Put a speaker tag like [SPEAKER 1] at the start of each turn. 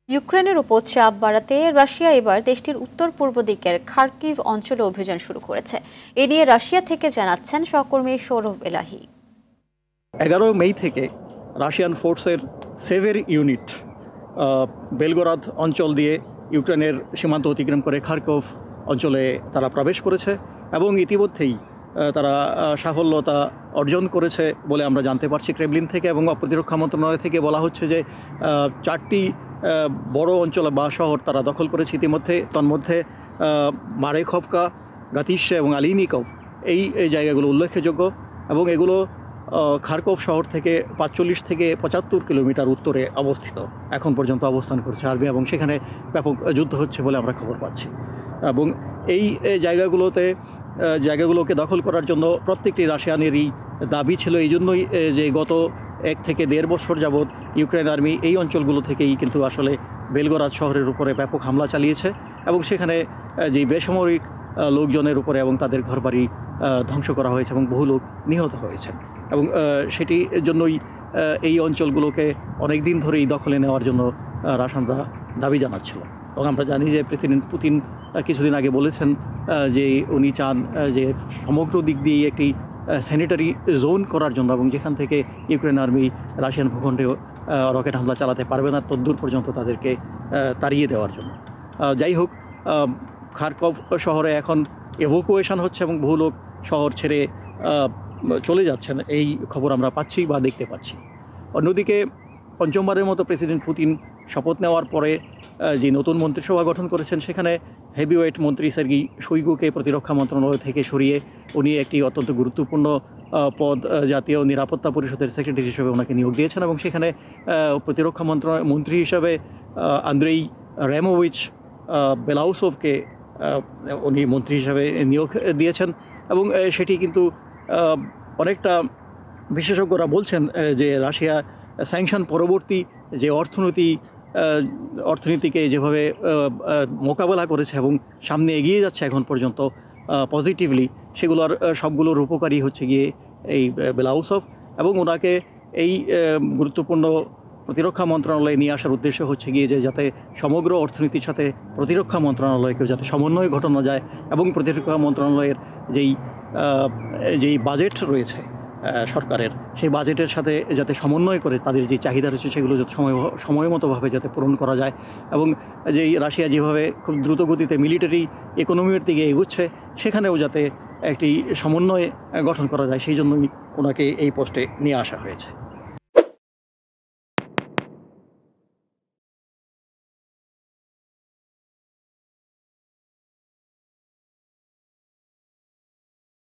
[SPEAKER 1] ইউক্রেনের উপর চাপ বাড়াতে রাশিয়া এবার দেশটির উত্তর পূর্ব দিকের খার্কিভ অঞ্চলে অভিযান শুরু করেছে। এ নিয়ে রাশিয়া থেকে জানাচ্ছেন সহকর্মী সৌরভ এলাহি।
[SPEAKER 2] 11 মে থেকে রাশিয়ান ফোর্সের সেভের ইউনিট বেলগোরাদ অঞ্চল দিয়ে ইউক্রেনের সীমান্ত অতিক্রম করে খার্কিভ অঞ্চলে তারা প্রবেশ করেছে এবং ইতিমধ্যেই তারা সাফল্যতা অর্জন করেছে বলে আমরা জানতে পারছি ক্রেমলিন থেকে। এবং প্রতিরক্ষা মন্ত্রণালয় থেকে বলা হচ্ছে যে 4টি বড় অঞ্চল বা শহর তারা দখল করেছে ইতিমধ্যে। তন্মধ্যে মারেখভকা, গাতিশে এবং আলিনিকভ এই জায়গাগুলো উল্লেখযোগ্য এবং এগুলো খার্কিভ শহর থেকে 45 থেকে 75 কিলোমিটার উত্তরে অবস্থিত। এখন পর্যন্ত অবস্থান করছে আর্মি এবং সেখানে ব্যাপক যুদ্ধ হচ্ছে বলে আমরা খবর পাচ্ছি। এবং এই জায়গাগুলোকে দখল করার জন্য প্রত্যেকটি রাশিয়ানেরই দাবি ছিল। এই জন্যই যে গত 1 থেকে 1.5 বছর যাবৎ ইউক্রেন আর্মি এই অঞ্চলগুলো থেকেই কিন্তু আসলে বেলগোরাদ শহরের উপরে ব্যাপক হামলা চালিয়েছে এবং সেখানে যে বেসামরিক লোকজনের উপরে এবং তাদের ঘরবাড়ি ধ্বংস করা হয়েছে এবং বহু লোক নিহত হয়েছেন। এবং সেটির জন্যই এই অঞ্চলগুলোকে অনেক দিন ধরেই দখলে নেওয়ার জন্য রাশিয়ানরা দাবি জানাচ্ছিল। এবং আমরা জানি যে প্রেসিডেন্ট পুতিন কিছুদিন আগে বলেছেন যে উনি চান যে সমগ্র দিক দিয়ে একটি স্যানিটারি জোন করার জন্য এবং যেখান থেকে ইউক্রেন আর্মি রাশিয়ান ভূখণ্ডে রকেট হামলা চালাতে পারবে না তদ্দূর পর্যন্ত তাদেরকে তাড়িয়ে দেওয়ার জন্য। যাই হোক, খার্কিভ শহরে এখন এভোকুয়েশন হচ্ছে এবং বহু লোক শহর ছেড়ে চলে যাচ্ছেন, এই খবর আমরা পাচ্ছি বা দেখতে পাচ্ছি। অন্যদিকে পঞ্চমবারের মতো প্রেসিডেন্ট পুতিন শপথ নেওয়ার পরে যে নতুন মন্ত্রিসভা গঠন করেছেন সেখানে হেভিওয়েট মন্ত্রী সের্গি শোইগুকে প্রতিরক্ষা মন্ত্রণালয় থেকে সরিয়ে উনি একটি অত্যন্ত গুরুত্বপূর্ণ পদ জাতীয় নিরাপত্তা পরিষদের সেক্রেটারি হিসেবে ওনাকে নিয়োগ দিয়েছেন এবং সেখানে প্রতিরক্ষা মন্ত্রী হিসাবে আন্দ্রেই রেমোভিচ বেলাউসোভকে উনি মন্ত্রী হিসাবে নিয়োগ দিয়েছেন। এবং সেটি কিন্তু অনেকটা বিশেষজ্ঞরা বলছেন যে রাশিয়া স্যাংশন পরবর্তী যে অর্থনীতিকে যেভাবে মোকাবেলা করেছে এবং সামনে এগিয়ে যাচ্ছে এখন পর্যন্ত পজিটিভলি, সেগুলোর সবগুলোর উপকারী হচ্ছে গিয়ে এই বেলাউসভ। এবং ওনাকে এই গুরুত্বপূর্ণ প্রতিরক্ষা মন্ত্রণালয়ে নিয়ে আসার উদ্দেশ্য হচ্ছে গিয়ে যে যাতে সমগ্র অর্থনীতির সাথে প্রতিরক্ষা মন্ত্রণালয়কেও যাতে সমন্বয় ঘটানো যায় এবং প্রতিরক্ষা মন্ত্রণালয়ের যেই বাজেট রয়েছে সরকারের, সেই বাজেটের সাথে যাতে সমন্বয় করে তাদের যে চাহিদা রয়েছে সেগুলো যাতে সময় মতোভাবে যাতে পূরণ করা যায়। এবং যেই রাশিয়া যেভাবে খুব দ্রুত গতিতে মিলিটারি ইকোনমির দিকে এগুচ্ছে সেখানেও যাতে একটি সমন্বয় গঠন করা যায়, সেই জন্যই ওনাকে এই পোস্টে নিয়ে আসা হয়েছে।